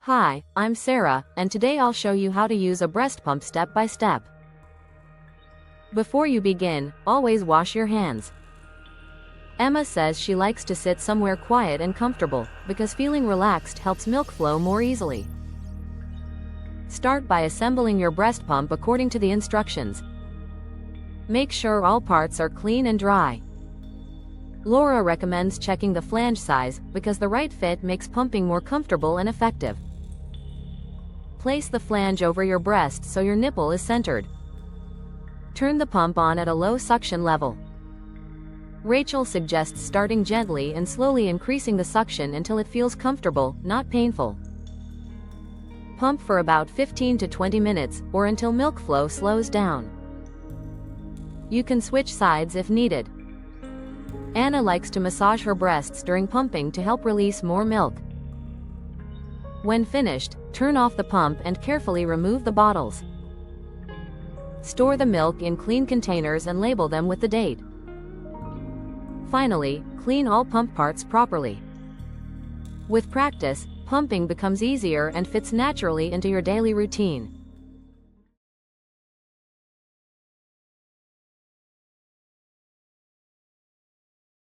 Hi, I'm Sarah, and today I'll show you how to use a breast pump step by step. Before you begin, always wash your hands. Emma says she likes to sit somewhere quiet and comfortable, because feeling relaxed helps milk flow more easily. Start by assembling your breast pump according to the instructions. Make sure all parts are clean and dry. Laura recommends checking the flange size, because the right fit makes pumping more comfortable and effective. Place the flange over your breast so your nipple is centered. Turn the pump on at a low suction level. Rachel suggests starting gently and slowly increasing the suction until it feels comfortable, not painful. Pump for about 15 to 20 minutes, or until milk flow slows down. You can switch sides if needed. Anna likes to massage her breasts during pumping to help release more milk. When finished, turn off the pump and carefully remove the bottles. Store the milk in clean containers and label them with the date. Finally, clean all pump parts properly. With practice, pumping becomes easier and fits naturally into your daily routine.